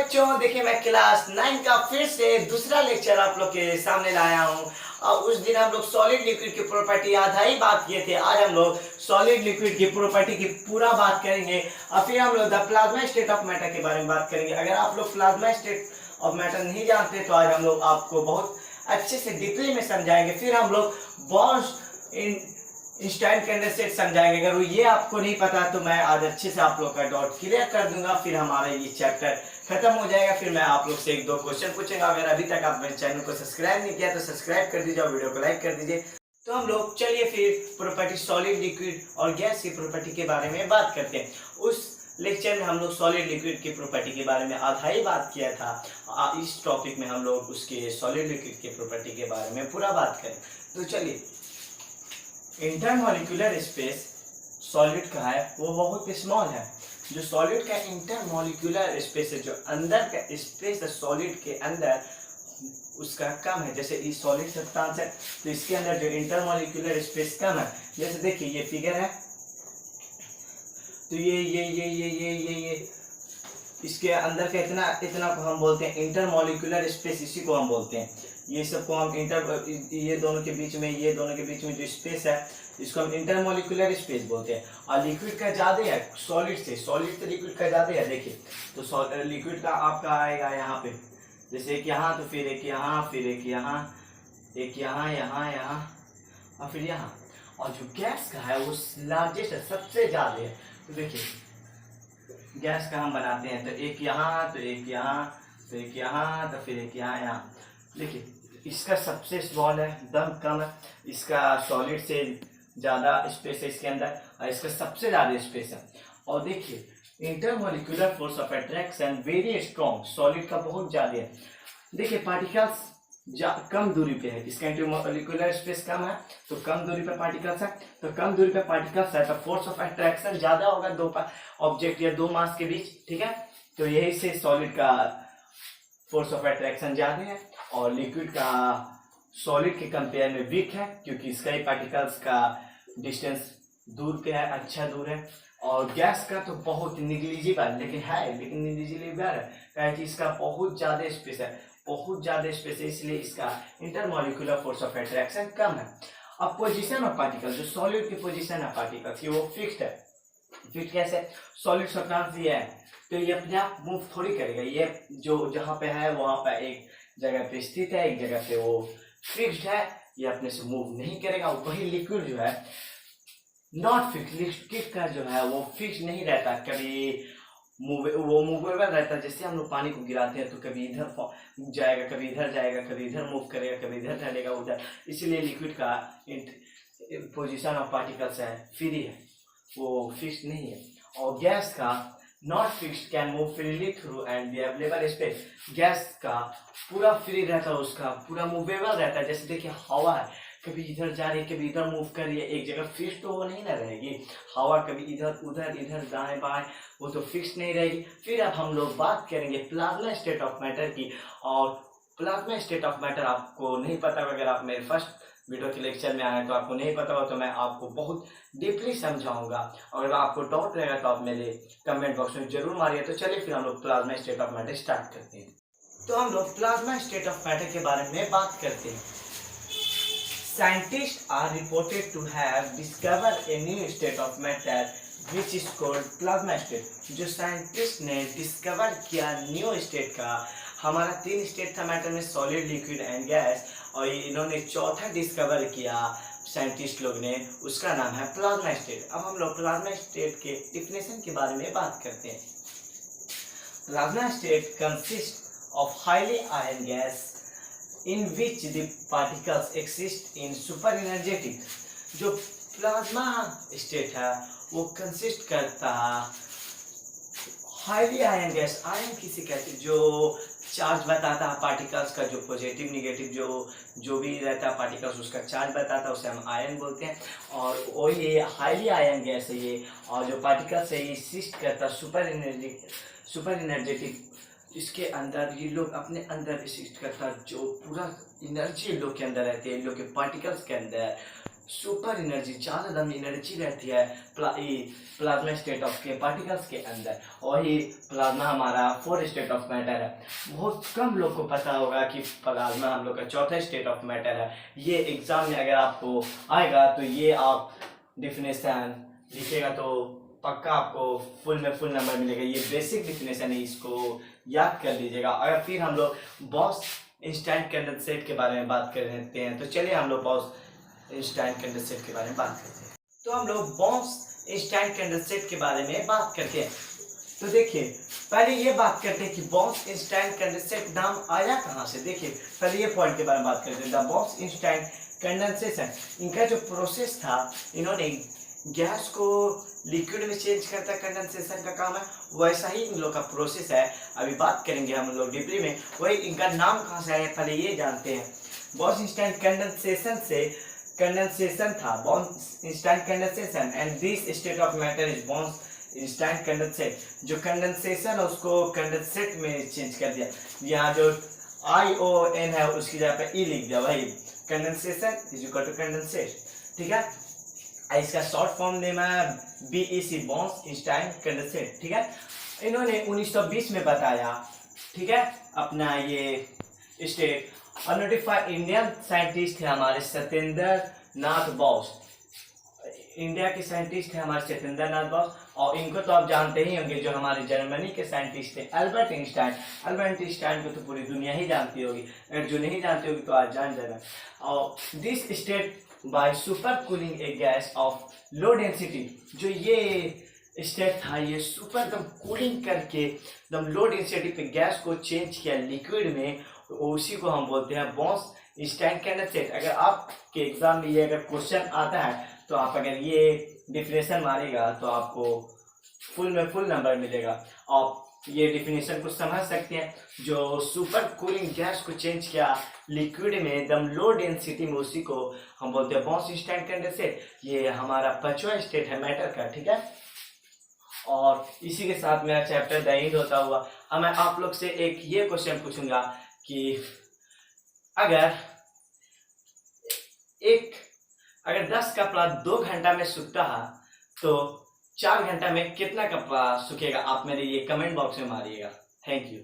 बच्चों, देखिए मैं क्लास 9 का फिर से दूसरा लेक्चर आप लोग के सामने लाया हूँ। और उस दिन हम लोग सॉलिड लिक्विड की प्रॉपर्टी आधा ही बात किए थे। आज हम लोग सॉलिड लिक्विड की प्रॉपर्टी की पूरा बात करेंगे और फिर हम लोग the plasma state of matter के बारे में बात करेंगे। अगर आप लोग प्लाज्मा स्टेट ऑफ मैटर नहीं जानते तो आज हम लोग आपको बहुत अच्छे से डीपली में समझाएंगे। फिर हम लोग बॉन्ड्स इंस्टेंट कंडेंसेट समझाएंगे। अगर ये आपको नहीं पता तो मैं आज अच्छे से आप लोग का डाउट क्लियर कर दूंगा। फिर हमारा ये चैप्टर खत्म हो जाएगा। फिर मैं आप लोग से एक दो क्वेश्चन पूछूंगा। अगर अभी तक आप मेरे चैनल को सब्सक्राइब नहीं किया तो सब्सक्राइब कर दीजिए और वीडियो को लाइक कर दीजिए। तो हम लोग चलिए फिर प्रॉपर्टी सॉलिड लिक्विड और गैस की प्रॉपर्टी के बारे में बात करते हैं। उस लेक्चर में हम लोग सॉलिड लिक्विड की प्रॉपर्टी के बारे में आधा ही बात किया था। इस टॉपिक में हम लोग उसके सॉलिड लिक्विड की प्रॉपर्टी के बारे में पूरा बात करें। तो चलिए, इंटरमॉलिक्यूलर स्पेस सॉलिड का है वो बहुत स्मॉल है। जो सॉलिड का इंटरमॉलिक्यूलर स्पेस है, जो अंदर का स्पेस है सॉलिड के अंदर, उसका कम है। जैसे इस सॉलिड सब्सटेंस है तो इसके अंदर जो इंटरमॉलिक्यूलर स्पेस कम है। जैसे देखिए ये फिगर है तो ये इसके अंदर का इतना को हम बोलते हैं इंटरमॉलिक्यूलर स्पेस। इसी को हम बोलते हैं, ये सबको हम ये दोनों के बीच में जो स्पेस है इसको हम इंटरमॉलिक्यूलर स्पेस बोलते हैं। और लिक्विड का ज्यादा है सॉलिड से लिक्विड का ज्यादा है। देखिए तो लिक्विड का आपका आएगा यहाँ पे, जैसे एक यहाँ तो फिर एक यहाँ, फिर एक यहाँ और फिर यहाँ। और जो गैस का है वो लार्जेस्ट है, सबसे ज्यादा है। तो देखिए गैस का हम बनाते हैं तो एक यहाँ तो एक यहाँ तो एक यहाँ तो फिर एक यहाँ। देखिए इसका सबसे स्मॉल है, दम कम है। इसका सॉलिड से ज़्यादा स्पेस है इसके अंदर और इसका सबसे ज़्यादा स्पेस है। और देखिए intermolecular force of attraction very strong, solid का बहुत ज़्यादा है। देखिए पार्टिकल्स कम दूरी पे है, इसका इंटरमॉलिक्यूलर स्पेस कम है तो कम दूरी पे पार्टिकल्स है। तो कम दूरी पे पार्टिकल्स है तो फोर्स ऑफ अट्रैक्शन ज़्यादा होगा दो ऑब्जेक्ट या दो मास के बीच, ठीक है। तो यही से सॉलिड का फोर्स ऑफ अट्रैक्शन ज़्यादा है और लिक्विड का सॉलिड के कंपेयर में वीक है, क्योंकि इसका ही पार्टिकल्स का डिस्टेंस दूर पे है, अच्छा दूर है। और गैस का तो बहुत निग्लिजिबल लेकिन निग्लिजिबल है कि इसका बहुत ज़्यादा स्पेस है, इसलिए इसका इंटरमॉलिक्यूलर फोर्स ऑफ अट्रैक्शन कम है। अब पोजीशन ऑफ पार्टिकल, जो सॉलिड की पोजीशन है पार्टिकल की वो फिक्स्ड है। फिक्स कैसे? सॉलिड सब्सटेंस ये है तो ये अपने आप मूव थोड़ी करेगा। ये जो जहाँ पे है वहाँ पे एक जगह पे स्थित है, एक जगह पे वो फिक्स्ड है, ये अपने से मूव नहीं करेगा। वही लिक्विड जो है नॉट फिक्स, लिक्विड का जो है वो फिक्स नहीं रहता, कभी वो मूवेबल रहता है। जैसे हम लोग पानी को गिराते हैं तो कभी इधर जाएगा, कभी इधर जाएगा, कभी इधर मूव करेगा, कभी इधर टहलेगा उधर। इसलिए लिक्विड का पोजीशन ऑफ पार्टिकल्स है फ्री है, वो फिक्स नहीं है। और गैस का not fixed, can move freely through and be available space. Gas का पूरा फ्री रहता है, उसका पूरा मूवेबल रहता है। जैसे देखिए हवा है, कभी इधर जा रही है, कभी इधर मूव कर रही है, एक जगह फिक्स तो वो नहीं ना रहेगी। हवा कभी इधर उधर, इधर दाएं बाएं, वो तो फिक्स नहीं रहेगी। फिर अब हम लोग बात करेंगे प्लाज्मा स्टेट ऑफ मैटर की। और प्लाज्मा स्टेट ऑफ मैटर आपको नहीं पता, अगर आप मेरे फर्स्ट वीडियो के लेक्चर में आए तो आपको नहीं पता हो तो मैं आपको बहुत डीपली समझाऊंगा। अगर आपको डाउट रहेगा तो आप मेरे कमेंट बॉक्स में जरूर मारिए। तो चलिए फिर हम लोग plasma state of matter start करते हैं। तो हम लोग प्लाज्मा स्टेट ऑफ मैटर के बारे में बात करते हैं। Scientists are reported to have discovered a new state of matter which is called plasma state। जो साइंटिस्ट ने डिस्कवर किया न्यू स्टेट का, हमारा 3 स्टेट था मैटर में, सॉलिड लिक्विड एंड गैस, और इन्होंने चौथा डिस्कवर किया साइंटिस्ट लोग ने, उसका नाम है प्लाज्मा स्टेट। अब हम लोग प्लाज्मा स्टेट के डिफिनेशन के बारे में बात करते हैं। Plasma state consist of highly ion gas in which the particles exist in super energetic। जो प्लाज्मा स्टेट है वो कंसिस्ट करता है हाईली आयन गैस। आयन किसे कहते हैं? जो चार्ज बताता है पार्टिकल्स का, जो पॉजिटिव निगेटिव जो भी रहता है पार्टिकल्स उसका चार्ज बताता है, उसे हम आयन बोलते हैं। और वो ये हाईली आयन गैस है ये, और जो पार्टिकल्स है ये एक्सिस्ट करता है सुपर एनर्जेटिक। इसके अंदर ये लोग अपने अंदर एक्सिस्ट करता है, जो पूरा एनर्जी इन लोग के अंदर रहती है, इन लोग के पार्टिकल्स के अंदर सुपर एनर्जी, ज़्यादा दम एनर्जी रहती है प्लाज्मा स्टेट ऑफ के पार्टिकल्स के अंदर। वही प्लाज्मा हमारा 4 स्टेट ऑफ मैटर है। बहुत कम लोग को पता होगा कि प्लाज्मा हम लोग का चौथा स्टेट ऑफ मैटर है। ये एग्जाम में अगर आपको आएगा तो ये आप डिफिनेशन लिखिएगा तो पक्का आपको फुल में फुल नंबर मिलेगा। ये बेसिक डिफिनेशन है, इसको याद कर लीजिएगा। अगर फिर हम लोग बॉस-आइंस्टाइन कंडेंसेट के बारे में बात कर लेते हैं, तो चलिए हम लोग बॉस-आइंस्टाइन कंडेंसेट के बारे में बात करते हैं। तो हम लोग बॉस-आइंस्टाइन कंडेंसेट के बारे में बात करते हैं। तो देखिए पहले ये बात करते हैं कि बॉस-आइंस्टाइन कंडेंसेट नाम आया कहाँ से। देखिए पहले ये पॉइंट के बारे में बात करते हैं। द बॉस-आइंस्टाइन कंडेंसेशन, इनका जो प्रोसेस था, इन्होंने गैस को लिक्विड में चेंज करता कंडेंसेशन का काम है, वैसा ही इन लोग का प्रोसेस है। अभी बात करेंगे हम लोग डीपली में। वही इनका नाम कहाँ से आया पहले ये जानते हैं। बॉस-आइंस्टाइन कंडेंसेशन से कंडेंसेशन था, boss-Einstein condensation, and this state of matter is boss-Einstein condensate. जो कंडेंसेशन है उसको कंडेंसेट में चेंज कर दिया। यहाँ जो ION है उसकी जगह पे E लिख दिया। वही condensation is equal to condensate, ठीक है। इसका शॉर्ट फॉर्म नेम है BEC, बॉस-आइंस्टाइन कंडेंसेट, ठीक है। इन्होंने 1920 में बताया, ठीक है, अपना ये स्टेट। और नोटिफाइड इंडियन साइंटिस्ट थे हमारे सत्येंद्र नाथ बोस। इंडिया के साइंटिस्ट थे हमारे सत्येंद्र नाथ बोस। और इनको तो आप जानते ही होंगे, जो हमारे जर्मनी के साइंटिस्ट थे अल्बर्ट आइंस्टाइन। अल्बर्ट आइंस्टाइन को तो पूरी दुनिया ही जानती होगी, अगर जो नहीं जानती होगी तो आज जान जाना। और this state by super cooling A gas of low density, जो ये स्टेट था, ये सुपर दम कूलिंग करके दम लो डेंसिटी पे गैस को चेंज किया लिक्विड में, उसी को हम बोलते हैं बॉस-आइंस्टाइन कंडेंसेट। अगर आपके एग्जाम में ये अगर क्वेश्चन आता है तो आप अगर ये डिफिनेशन मारेगा तो आपको फुल में फुल नंबर मिलेगा। आप ये डिफिनेशन को समझ सकते हैं, जो सुपर कूलिंग गैस को चेंज किया लिक्विड में एकदम लो डेंसिटी में, उसी को हम बोलते हैं बॉस-आइंस्टाइन कंडेंसेट। ये हमारा 5वां स्टेट है मैटर का, ठीक है। और इसी के साथ मेरा चैप्टर द एंड होता हुआ। अब मैं आप लोग से एक ये क्वेश्चन पूछूंगा कि अगर 10 कपड़ा 2 घंटा में सूखता है तो 4 घंटा में कितना कपड़ा सूखेगा? आप मेरे ये कमेंट बॉक्स में मारिएगा। Thank you.